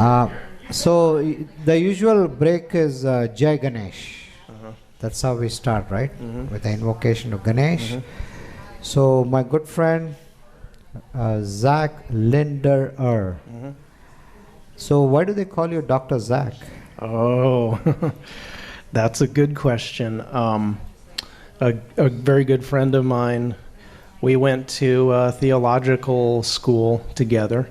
Uh, the usual break is Jai Ganesh. Uh-huh. That's how we start, right? Mm-hmm. With the invocation of Ganesh. Mm-hmm. So my good friend Zack Linderer. Mm-hmm. So why do they call you Dr. Zack? Oh, that's a good question. A very good friend of mine, we went to theological school together.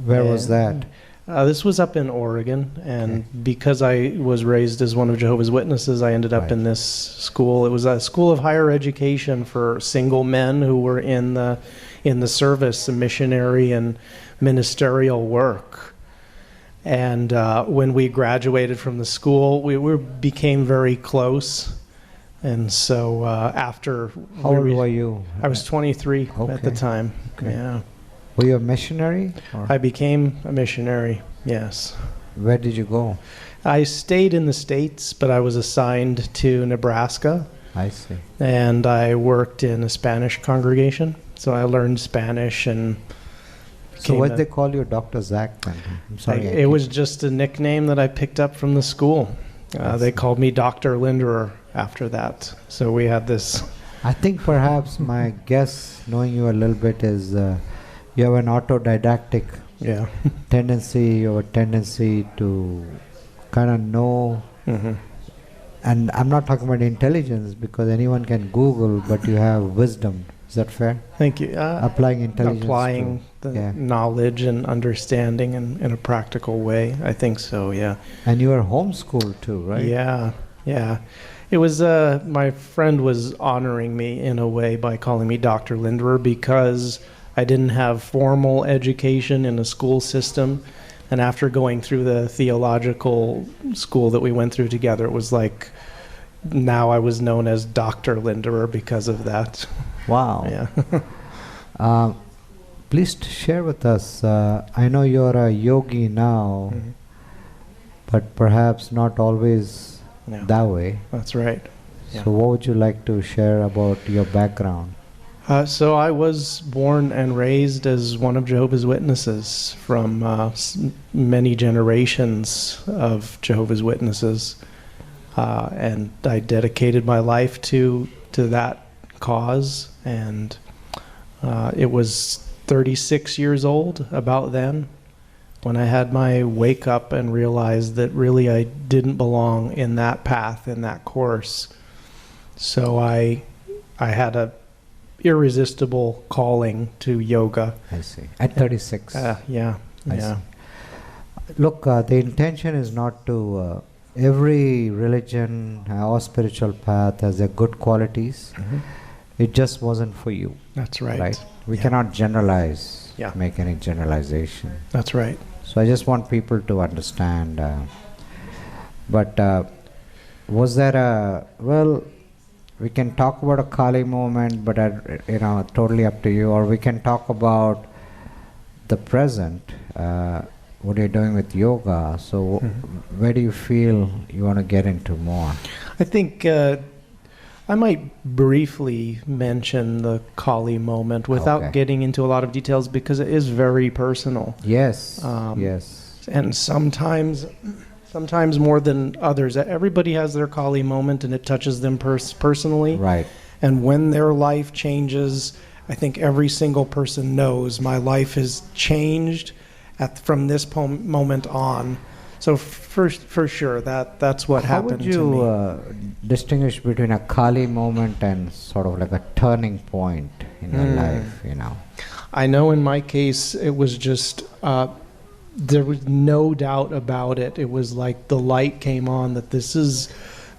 Where was that? This was up in Oregon, and because I was raised as one of Jehovah's Witnesses, I ended up Right. in this school. It was a school of higher education for single men who were in the service, missionary and ministerial work. And when we graduated from the school, we became very close. And so after... How old were you? I was 23 at the Okay. time. Okay. Yeah. Were you a missionary? Or I became a missionary, yes. where did you go? I stayed in the States, but I was assigned to Nebraska, I see. and I worked in a Spanish congregation. So I learned Spanish and So became why did they call you Dr. Zack then? I'm sorry. it was just a nickname that I picked up from the school. They called me Dr. Linderer after that. So we had this... I think perhaps my guess, knowing you a little bit, is you have an autodidactic Yeah. tendency or tendency to kind of know. Mm-hmm. And I'm not talking about intelligence because anyone can Google, but you have wisdom. Is that fair? Thank you. Applying intelligence. Applying the yeah. knowledge and understanding in a practical way. I think so, yeah. And you are homeschooled too, right? Yeah, yeah. It was, my friend was honoring me in a way by calling me Dr. Linderer because I didn't have formal education in a school system. And after going through the theological school that we went through together, it was like now I was known as Dr. Linderer because of that. Wow. Yeah. Please share with us. I know you're a yogi now, Mhm. but perhaps not always Yeah. that way. That's right. Yeah. So what would you like to share about your background? So I was born and raised as one of Jehovah's Witnesses from many generations of Jehovah's Witnesses. And I dedicated my life to that cause. And it was 36 years old about then when I had my wake up and realized that really I didn't belong in that path, in that course. So I had a irresistible calling to yoga. I see. At 36. Yeah. I see. Look, the intention is not to... every religion or spiritual path has their good qualities. Mm-hmm. It just wasn't for you. That's right. We Yeah. cannot generalize, Yeah. make any generalization. That's right. So I just want people to understand. But was there a... Well, we can talk about a Kali moment, but totally up to you. Or we can talk about the present, what you're doing with yoga. So where do you feel you want to get into more? I think I might briefly mention the Kali moment without Okay. getting into a lot of details because it is very personal. Yes, yes. And sometimes more than others. Everybody has their Kali moment and it touches them personally. Right. And when their life changes, I think every single person knows my life has changed from this moment on. So for sure, that's what happened to me. How would you distinguish between a Kali moment and sort of like a turning point in your life, I know in my case, it was just, there was no doubt about it. It was like the light came on that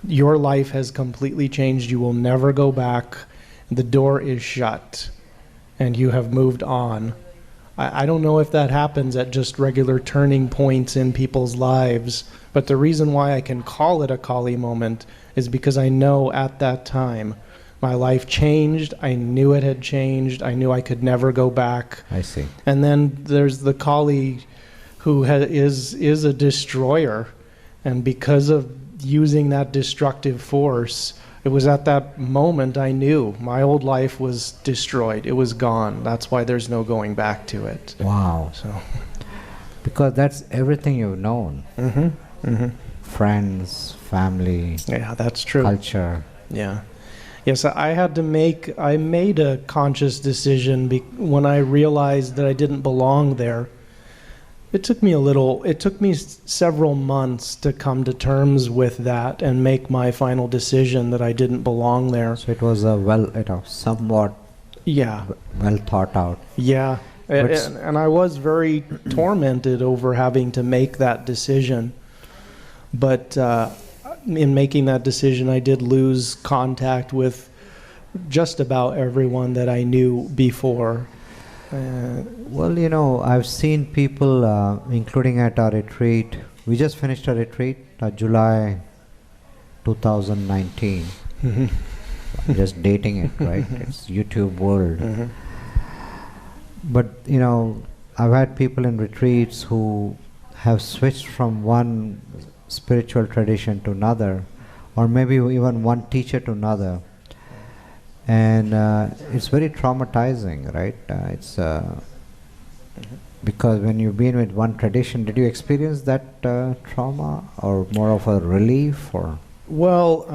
your life has completely changed. You will never go back. The door is shut and you have moved on. I don't know if that happens at just regular turning points in people's lives, but the reason why I can call it a Kali moment is because I know at that time my life changed. I knew it had changed. I knew I could never go back. I see. And then there's the Kali who is a destroyer, and because of using that destructive force, it was at that moment I knew my old life was destroyed. It was gone. That's why there's no going back to it. Wow. So Because that's everything you've known. Friends, family, Yeah, that's true. culture. Yeah. Yes, I made a conscious decision when I realized that I didn't belong there. It took me several months to come to terms with that and make my final decision that I didn't belong there. So it was somewhat Yeah. well thought out. Yeah. But And I was very tormented over having to make that decision. But in making that decision, I did lose contact with just about everyone that I knew before. Well, I've seen people, including at our retreat. We just finished a retreat, July 2019. I'm just dating it, right? It's YouTube world. But, I've had people in retreats who have switched from one spiritual tradition to another, or maybe even one teacher to another. And it's very traumatizing, right? Because when you've been with one tradition, did you experience that trauma, or more of a relief, or? Well,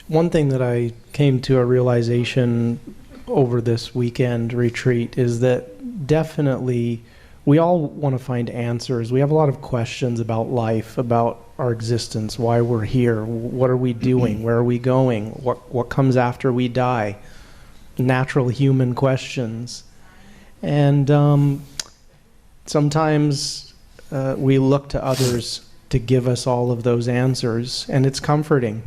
one thing that I came to a realization over this weekend retreat is that definitely we all want to find answers. We have a lot of questions about life, about our existence, why we're here, what are we doing, where are we going, what comes after we die, natural human questions. And sometimes we look to others to give us all of those answers, and it's comforting.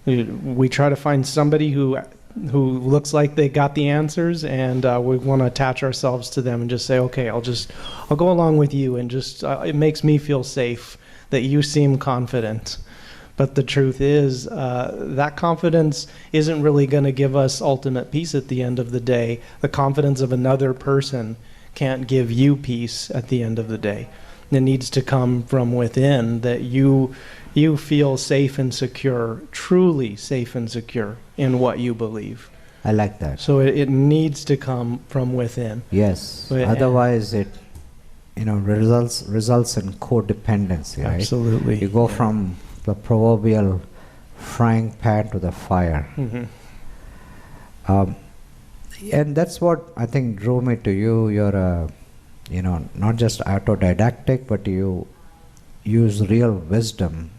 We try to find somebody who looks like they got the answers, and we want to attach ourselves to them and just say, okay, I'll go along with you, and just it makes me feel safe that you seem confident. But the truth is that confidence isn't really going to give us ultimate peace at the end of the day. The confidence of another person can't give you peace at the end of the day. It needs to come from within, that you feel safe and secure, truly safe and secure in what you believe. I like that. So it needs to come from within. Yes. But, Otherwise, it results in codependency, right? Absolutely. You go from the proverbial frying pan to the fire. And that's what I think drew me to you. You're not just autodidactic, but you use real wisdom,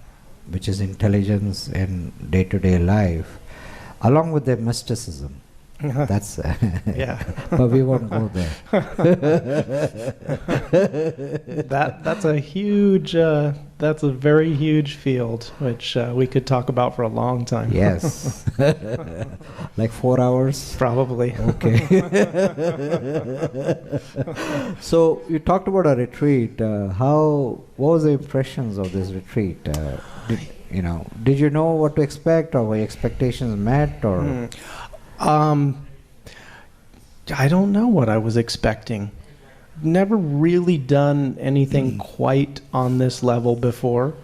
which is intelligence in day-to-day life, along with the mysticism. That's Yeah. but we won't go there. That's a very huge field, which we could talk about for a long time. Yes. Like 4 hours? Probably. Okay. So you talked about a retreat. What was the impressions of this retreat? Did you know what to expect, or were your expectations met, or? I don't know what I was expecting. Never really done anything quite on this level before,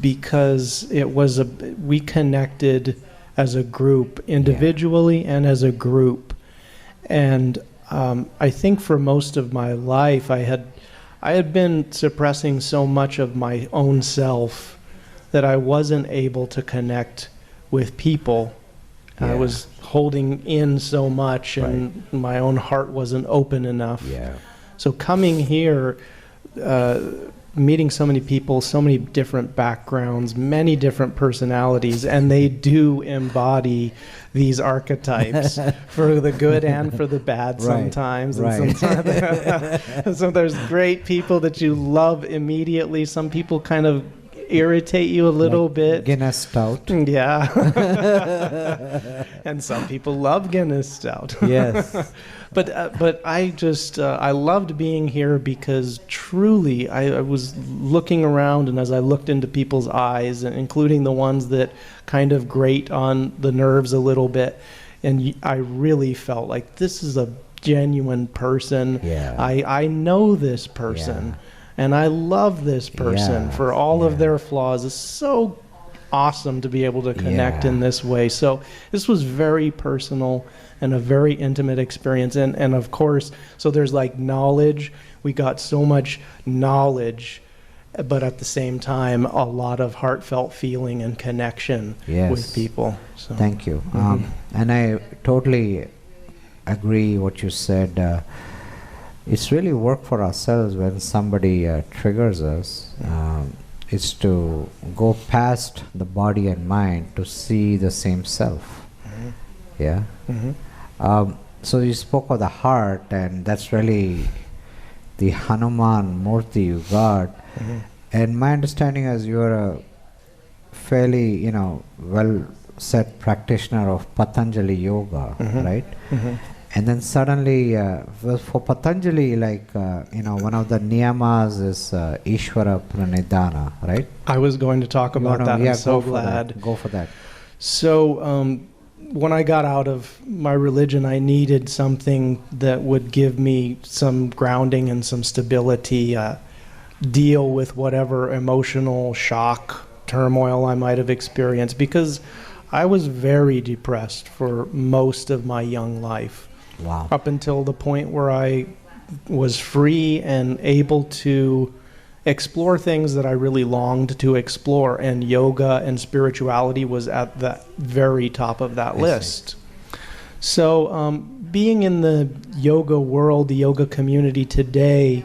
because we connected as a group, individually and as a group. And I think for most of my life I had been suppressing so much of my own self that I wasn't able to connect with people. Yeah. I was holding in so much, and my own heart wasn't open enough. Yeah. So coming here, meeting so many people, so many different backgrounds, many different personalities, and they do embody these archetypes for the good and for the bad sometimes. Right. And sometimes so there's great people that you love immediately. Some people kind of irritate you a little bit. Guinness Stout. Yeah. And some people love Guinness Stout. Yes. But I just I loved being here, because truly I was looking around, and as I looked into people's eyes, and including the ones that kind of grate on the nerves a little bit, and I really felt like this is a genuine person. Yeah. I know this person. Yeah. And I love this person for all of their flaws. It's so awesome to be able to connect Yeah. in this way. So this was very personal and a very intimate experience. And of course, so there's like knowledge. We got so much knowledge, but at the same time, a lot of heartfelt feeling and connection Yes. with people. So. Thank you. Mhm. And I totally agree what you said. It's really work for ourselves when somebody triggers us. It's to go past the body and mind to see the same self. Mhm. Yeah. Mhm. So you spoke of the heart, and that's really the Hanuman Murti you got. Mhm. And my understanding is you're a fairly, well set practitioner of Patanjali Yoga, Mhm. right? Mhm. And then suddenly, well, for Patanjali, one of the niyamas is Ishvara Pranidhana, right? I was going to talk about that. Yeah, I'm so go for glad. that. Go for that. So, when I got out of my religion, I needed something that would give me some grounding and some stability, deal with whatever emotional shock, turmoil I might have experienced, because I was very depressed for most of my young life, Wow. up until the point where I was free and able to explore things that I really longed to explore, and yoga and spirituality was at the very top of that I see. list. So, being in the yoga world, the yoga community today,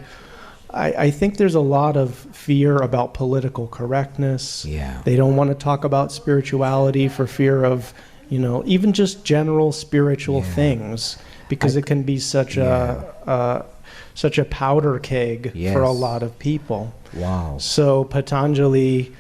I think there's a lot of fear about political correctness. Yeah. They don't want to talk about spirituality for fear of, even just general spiritual Yeah. things, because it can be such such a powder keg for a Yes. lot of people. Wow. So Patanjali,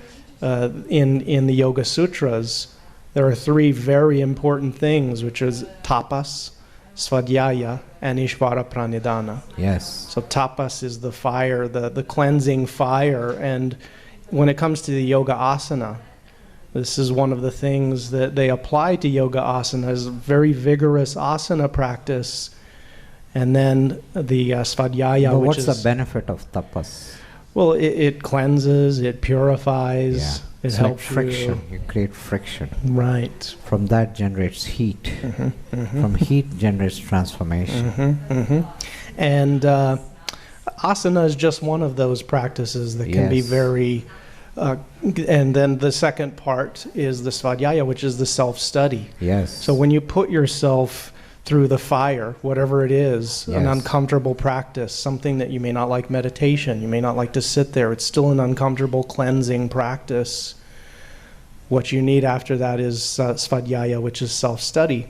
in the Yoga Sutras, there are three very important things, which is tapas, svadhyaya, and ishvara pranidhana. Yes. So tapas is the fire, the cleansing fire. And when it comes to the yoga asana, this is one of the things that they apply to yoga asana, is very vigorous asana practice. And then the svadhyaya, But which what's is... the benefit of tapas? Well, it cleanses, it purifies, Yeah. it It's like helps friction. You create friction. you. Right. From that generates heat. From heat generates transformation. And asana is just one of those practices that can be Yes. very... and then the second part is the svadhyaya, which is the self-study. Yes. So when you put yourself through the fire, whatever it is, an Yes. uncomfortable practice, something that you may not like, meditation, you may not like to sit there, it's still an uncomfortable cleansing practice. What you need after that is svadhyaya, which is self-study.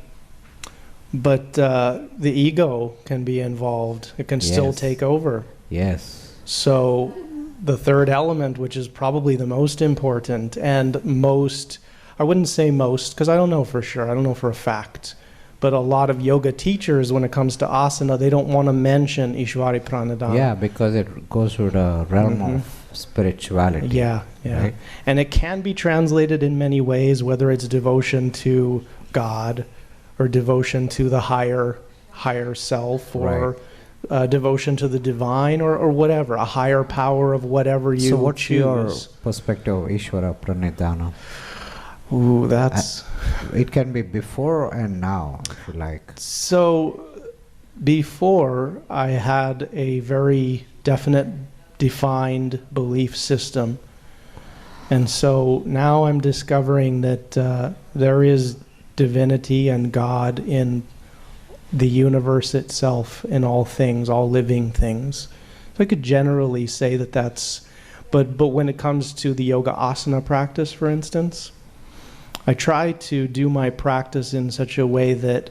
But the ego can be involved. It can still Yes. take over. Yes. So the third element, which is probably the most important and most, I wouldn't say most, because I don't know for sure, I don't know for a fact, but a lot of yoga teachers, when it comes to asana, they don't want to mention Ishvari Pranadhana. Yeah, because it goes to the realm of spirituality. Yeah, yeah. Right? And it can be translated in many ways, whether it's devotion to God or devotion to the higher self, or devotion to the divine, or whatever, a higher power of whatever you So what's your choose. perspective of Ishvara Pranidhana? Ooh, that's... It can be before and now, if you like. So before, I had a very definite, defined belief system. And so now I'm discovering that there is divinity and God in the universe itself, in all things, all living things. So I could generally say that that's... But when it comes to the yoga asana practice, for instance, I try to do my practice in such a way that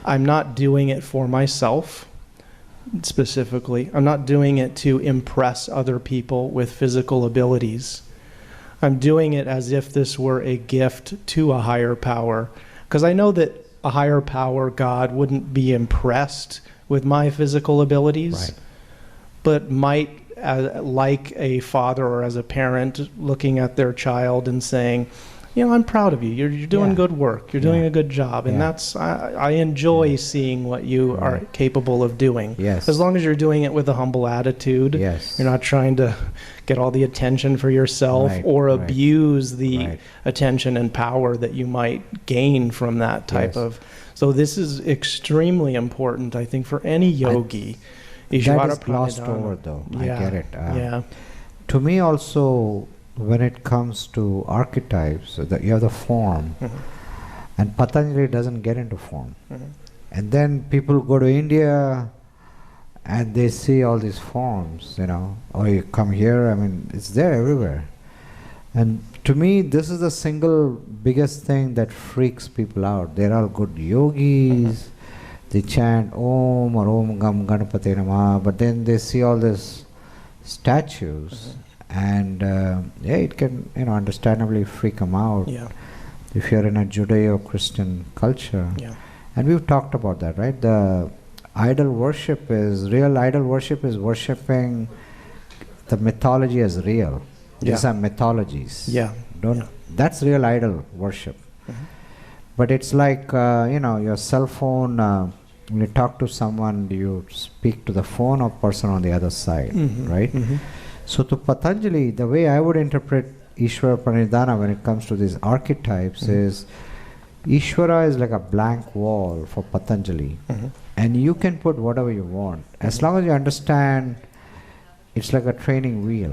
I'm not doing it for myself, specifically. I'm not doing it to impress other people with physical abilities. I'm doing it as if this were a gift to a higher power. Because I know that a higher power, God, wouldn't be impressed with my physical abilities, Right. but might, like a father or as a parent, looking at their child and saying, I'm proud of you. You're doing Yeah. good work. You're doing Yeah. a good job. And Yeah. that's, I enjoy seeing what you are capable of doing. Yes. As long as you're doing it with a humble attitude. Yes. You're not trying to get all the attention for yourself Right, or right. abuse the Right. attention and power that you might gain from that type Yes. of. So this is extremely important, I think, for any yogi. That Ishvara is glossed Pranidhana. over, though. Yeah, I get it. yeah. To me, also, when it comes to archetypes, you have the form, and Patanjali doesn't get into form. And then people go to India and they see all these forms, or you come here, I mean, it's there everywhere. And to me, this is the single biggest thing that freaks people out. They're all good yogis, they chant Om or Om Gam Ganapate Namah, but then they see all these statues, and it can, understandably freak them out Yeah, if you're in a Judeo-Christian culture. yeah. And we've talked about that, right? Real idol worship is worshipping the mythology as real. These Yeah. are mythologies. Yeah. That's real idol worship. But it's like, your cell phone, when you talk to someone, you speak to the phone or person on the other side, right? So to Patanjali, the way I would interpret Ishvara Pranidhana when it comes to these archetypes is, Ishvara is like a blank wall for Patanjali, and you can put whatever you want as long as you understand. It's like a training wheel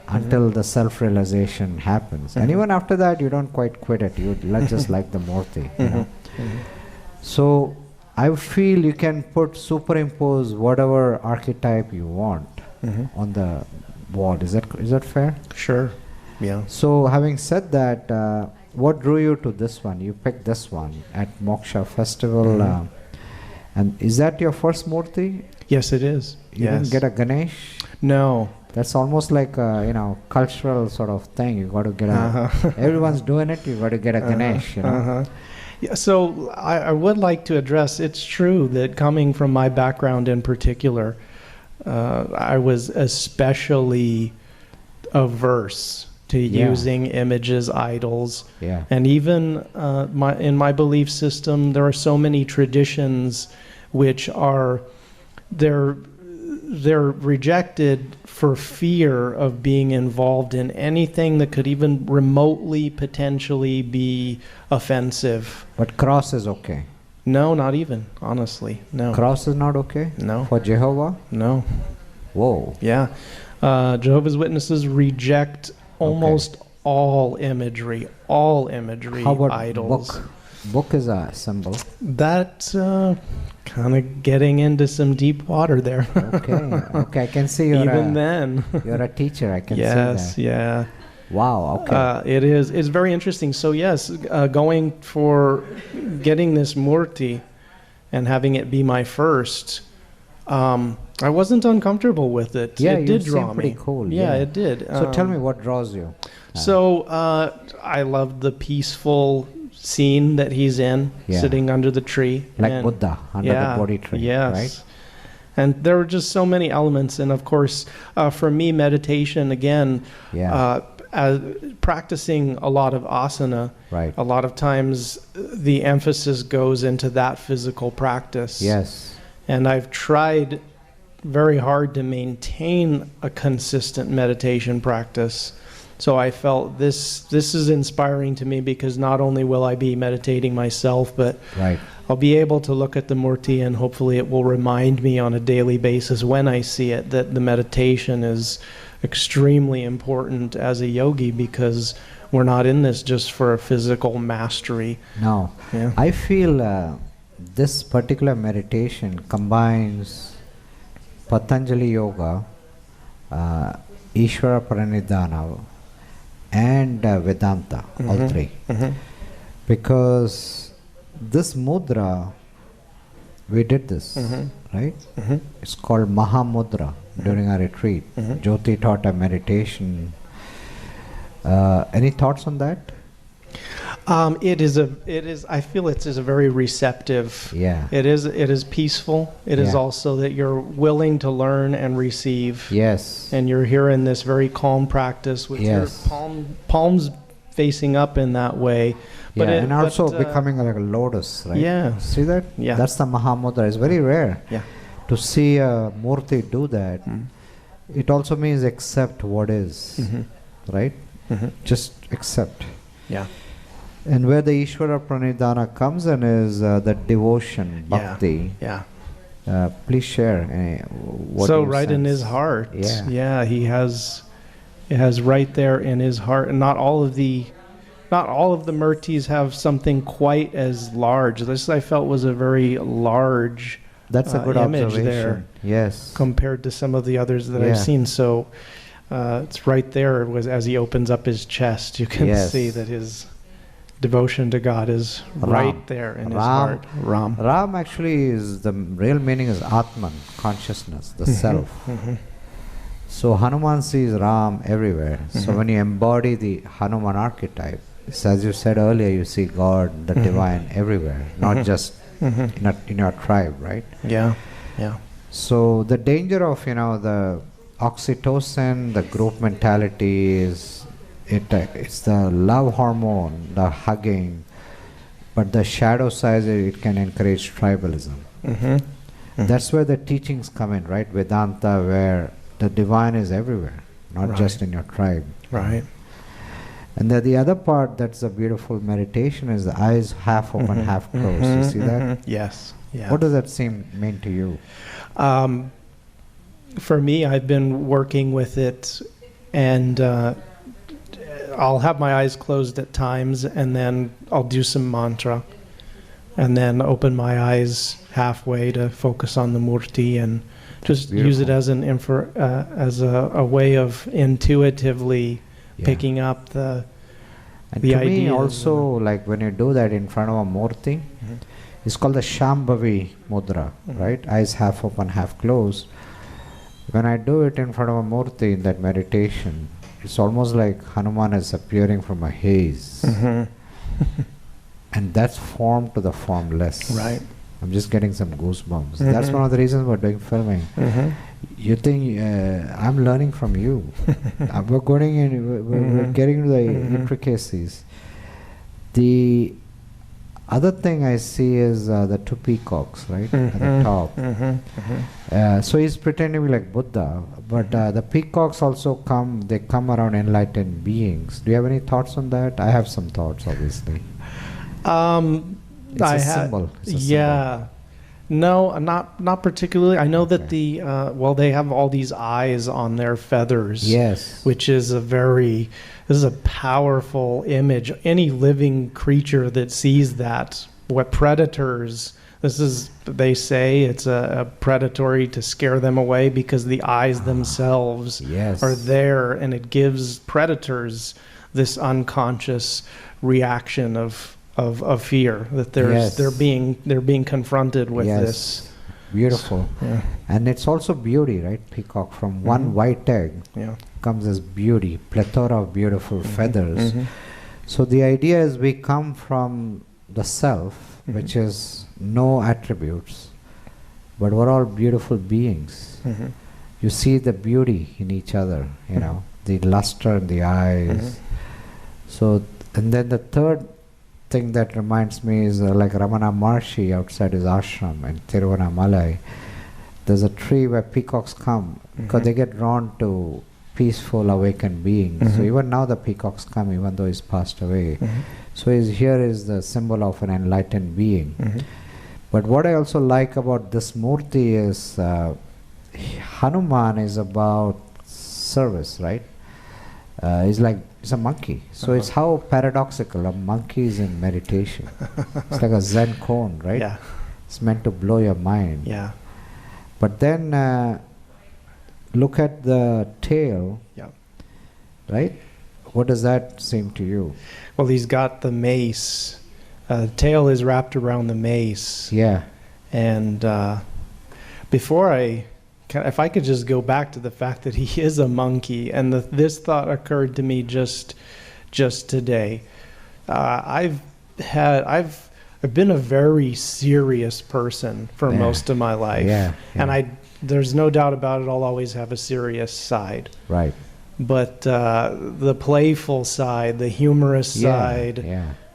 until the self-realization happens, and even after that, you don't quite quit it. You just like the Murti. So I feel you can superimpose whatever archetype you want on the wall. Is that fair? Sure. Yeah. So having said that, what drew you to this one? You picked this one at Moksha Festival, and is that your first Murti? Yes, it is. You didn't get a Ganesh? No. That's almost like a cultural sort of thing. You got to get everyone's doing it. You got to get a Ganesh. Yeah, so I would like to address. It's true that coming from my background in particular, I was especially averse to using images, idols, and even in my belief system, there are so many traditions which are they're rejected for fear of being involved in anything that could even remotely potentially be offensive. But cross is okay. No, not even, honestly. No. Cross is not okay? No. For Jehovah? No. Whoa. Yeah. Jehovah's Witnesses reject almost all imagery, How about idols. Book is a symbol. That's kind of getting into some deep water there. Okay, I can see you're you're a teacher. I can see that. Yes, yeah. Wow, okay. It's very interesting. So yes, going for getting this Murti and having it be my first, I wasn't uncomfortable with it. Yeah, it did draw me. pretty cool. Yeah, it did. So tell me what draws you. So I loved the peaceful scene that he's in, sitting under the tree. Like Buddha under the Bodhi tree, yes. right? And there were just so many elements. And of course, for me, meditation, again, practicing a lot of asana, a lot of times the emphasis goes into that physical practice. Yes. And I've tried very hard to maintain a consistent meditation practice. So I felt this is inspiring to me, because not only will I be meditating myself, but I'll be able to look at the Murti, and hopefully it will remind me on a daily basis when I see it that the meditation is extremely important as a yogi, because we're not in this just for a physical mastery. No. Yeah. I feel this particular meditation combines Patanjali Yoga, Ishvara Pranidhana, and Vedanta, all three. Because this mudra, we did this, right? It's called Mahamudra during our retreat. Jyoti taught a meditation. Any thoughts on that? It is. I feel it is a very receptive. Yeah. It is peaceful. It is also that you're willing to learn and receive. Yes. And you're here in this very calm practice with your palms facing up in that way. But and also becoming like a lotus, right? Yeah. See that? Yeah. That's the Mahamudra. It's very rare to see a Murti do that. it also means accept what is, right? Just accept. Yeah. And where the Ishvara Pranidhana comes in is the devotion, bhakti. Yeah. Please share what So you right in sense. his heart. Yeah. He has right there in his heart, and not all of the murtis have something quite as large. This I felt was a very large That's a good image observation. there. Yes. Compared to some of the others that I've seen. So it's right there as he opens up his chest. You can see that his devotion to God is right there in his heart. Ram. Ram actually is, the real meaning is Atman, consciousness, the self. So Hanuman sees Ram everywhere. So when you embody the Hanuman archetype, so as you said earlier, you see God, the divine everywhere, not just in your tribe, right? Yeah. So the danger of, the oxytocin, the group mentality is, it's the love hormone, the hugging, but the shadow side, it can encourage tribalism. That's where the teachings come in, right? Vedanta, where the divine is everywhere, not just in your tribe. Right. And the other part that's a beautiful meditation is the eyes half open, half closed. You see that? Yes. Yeah. What does that mean to you? For me, I've been working with it, and I'll have my eyes closed at times, and then I'll do some mantra, and then open my eyes halfway to focus on the murti, and just use it as as a way of intuitively picking up the to ideas. me also, like when you do that in front of a murti, it's called the Shambhavi mudra, right? Eyes half open, half closed. When I do it in front of a murti in that meditation, it's almost like Hanuman is appearing from a haze. And that's form to the formless. Right. I'm just getting some goosebumps. That's one of the reasons we're doing filming. You think I'm learning from you. We're going in, we're getting into the intricacies. The other thing I see is the two peacocks, right, at the top. So he's pretending to be like Buddha, but the peacocks also come around enlightened beings. Do you have any thoughts on that? I have some thoughts, obviously. It's a symbol. It's a symbol. No, not particularly. I know that they have all these eyes on their feathers. Yes. Which is this is a powerful image. Any living creature that sees that, what predators, they say it's a predatory to scare them away because the eyes themselves are there, and it gives predators this unconscious reaction of fear, that they're being confronted with this. Beautiful. And it's also beauty, right? Peacock, from one white egg comes as beauty, plethora of beautiful feathers. So the idea is we come from the self, which is no attributes, but we're all beautiful beings. You see the beauty in each other, the luster in the eyes. So, and then the third thing that reminds me is like Ramana Maharshi outside his ashram in Tiruvannamalai. There's a tree where peacocks come because they get drawn to peaceful, awakened beings. So even now the peacocks come, even though he's passed away. So here is the symbol of an enlightened being. But what I also like about this murti is Hanuman is about service, right? It's a monkey. So it's how paradoxical. A monkey is in meditation. It's like a Zen cone, right? Yeah. It's meant to blow your mind. Yeah. But then look at the tail, right? What does that seem to you? Well, he's got the mace. The tail is wrapped around the mace. Yeah. And if I could just go back to the fact that he is a monkey, and this thought occurred to me just today. I've been a very serious person for most of my life, and there's no doubt about it. I'll always have a serious side, right? But the playful side, the humorous side,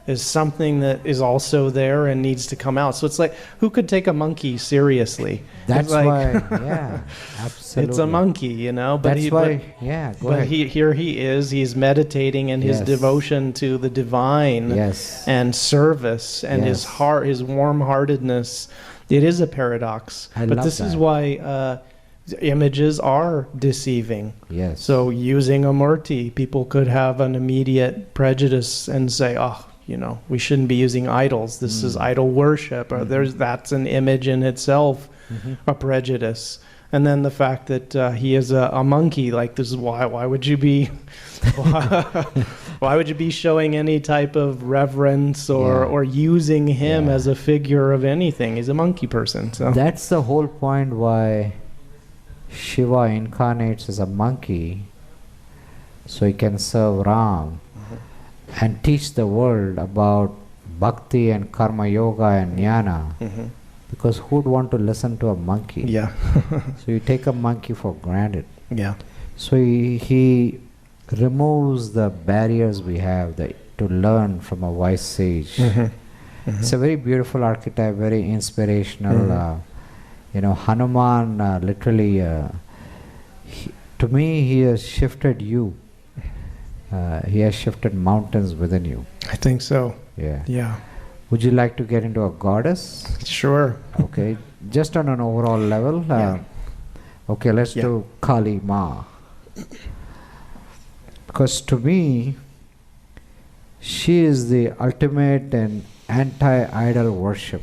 is something that is also there and needs to come out. So it's like, who could take a monkey seriously? That's It's like, why, yeah, absolutely. it's a monkey, you know. But That's why, yeah, go ahead. here he is. He's meditating in his Yes. devotion to the divine Yes. and service and his Yes. heart, his warm-heartedness. It is a paradox. I But love this is that. why images are deceiving. Yes. So using a murti, people could have an immediate prejudice and say, "Oh, you know, we shouldn't be using idols. This is idol worship." Or that's an image in itself, a prejudice. And then the fact that he is a monkey, like this is why would you be, why would you be showing any type of reverence or using him Yeah. as a figure of anything? He's a monkey person. So That's the whole point why Shiva incarnates as a monkey, so he can serve Ram and teach the world about bhakti and karma yoga and jnana. Because who would want to listen to a monkey? yeah, So you take a monkey for granted. yeah, So he removes the barriers we have to learn from a wise sage. It's a very beautiful archetype, very inspirational. Hanuman literally, to me, he has shifted you. He has shifted mountains within you. I think so. Yeah. Yeah, Would you like to get into a goddess? sure. Okay. Just on an overall level. Yeah. Okay, let's Yeah. do Kali Ma. Because to me, she is the ultimate and anti-idol worship.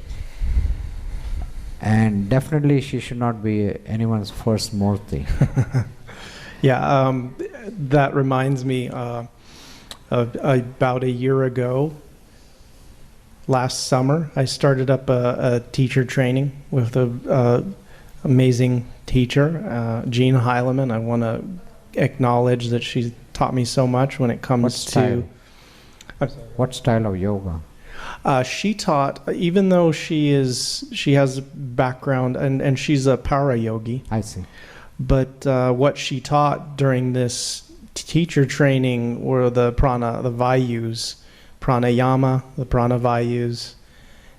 And definitely she should not be anyone's first murti. Yeah, that reminds me of about a year ago, last summer, I started up a teacher training with a amazing teacher, Jean Heileman. I want to acknowledge that she taught me so much when it comes What style? to. What style of yoga? She taught, even though she has a background and she's a para yogi, I see. but what she taught during this teacher training were the vayus, pranayama, the prana vayus,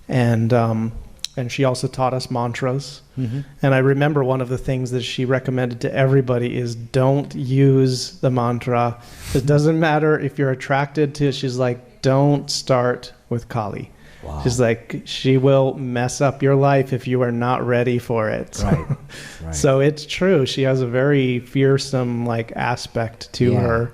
and she also taught us mantras. And I remember one of the things that she recommended to everybody is don't use the mantra. It doesn't matter if you're attracted to it. She's like, don't start with Kali. Wow. She's like, she will mess up your life if you are not ready for it. Right. Right. So it's true. She has a very fearsome aspect to Yeah. her,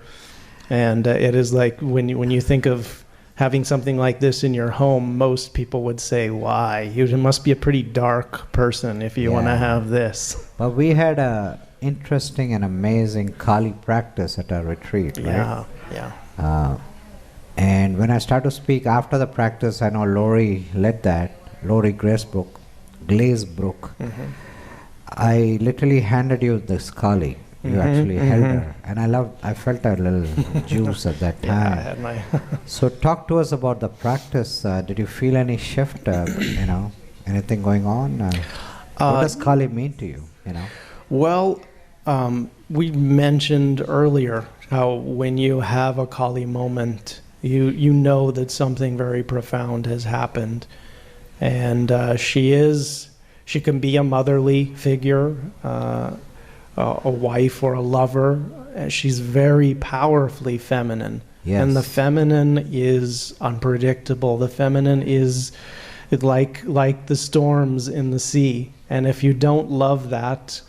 and it is like when you think of having something like this in your home, most people would say, "Why? You must be a pretty dark person if you want to Yeah. have this." But we had a interesting and amazing Kali practice at our retreat, right? Yeah, yeah, And when I start to speak after the practice, I know Lori led that, Lori Glazebrook. I literally handed you this Kali. You actually held her. And I felt a little juice at that yeah. I time. had my So talk to us about the practice. Did you feel any shift, anything going on? What does Kali mean to you, Well, we mentioned earlier how when you have a Kali moment, you know that something very profound has happened, and she can be a motherly figure, a wife or a lover. She's very powerfully feminine. Yes. And the feminine is unpredictable. The feminine is like the storms in the sea. And if you don't love that,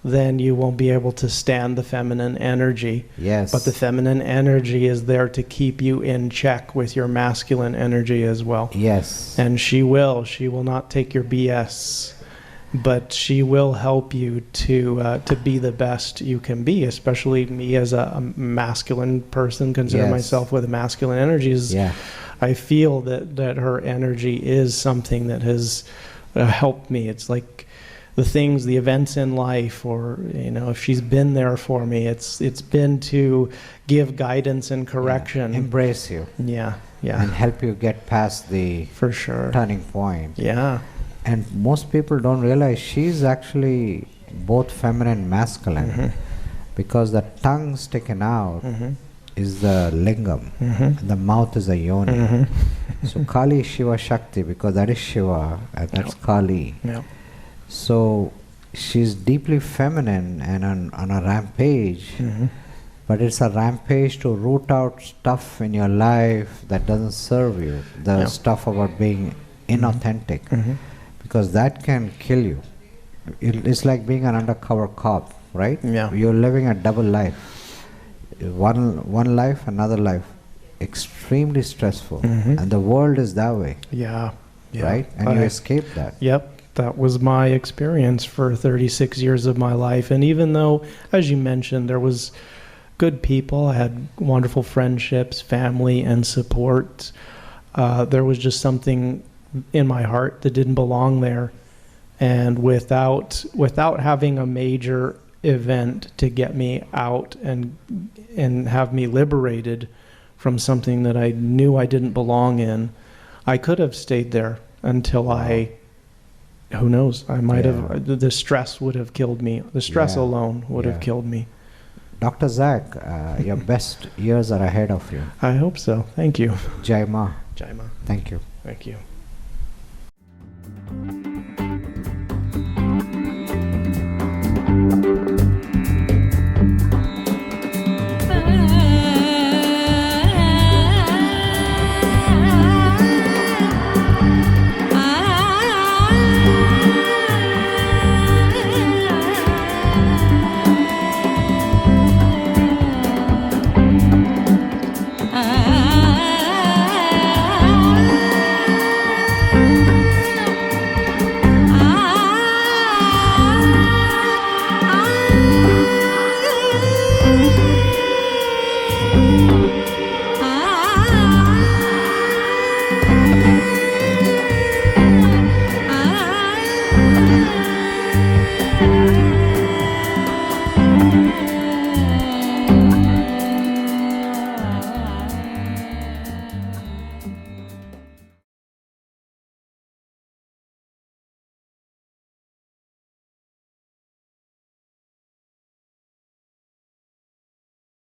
then you won't be able to stand the feminine energy. Yes. But the feminine energy is there to keep you in check with your masculine energy as well. Yes. And she will not take your BS, but she will help you to be the best you can be, especially me as a masculine person, consider Yes. myself with masculine energies. Yeah. I feel that her energy is something that has helped me. It's like the events in life, or if she's been there for me, it's been to give guidance and correction. Embrace you. Yeah, And yeah, help you get past the for sure. turning point. Yeah, And most people don't realize she's actually both feminine and masculine, because the tongue sticking out is the lingam, Mhm. and the mouth is the yoni. Mhm. So Kali is Shiva Shakti because that is Shiva and that's Kali. Yeah. So she's deeply feminine and on a rampage, Mhm. but it's a rampage to root out stuff in your life that doesn't serve you, the Yeah. stuff about being inauthentic, Mhm. because that can kill you. It's like being an undercover cop, right? Yeah. You're living a double life. One life, another life. Extremely stressful. Mhm. And the world is that way, Yeah. Yeah. right? And you escape that. Yep, that was my experience for 36 years of my life. And even though, as you mentioned, there was good people, I had wonderful friendships, family, and support, there was just something in my heart that didn't belong there. And without having a major event to get me out and have me liberated from something that I knew I didn't belong in, I could have stayed there until who knows, I might have, the stress would have killed me. The stress Yeah. alone would have Yeah. killed me. Dr. Zack, your best years are ahead of you. I hope so. Thank you. Jai Ma. Jai Ma. Thank you. Thank you.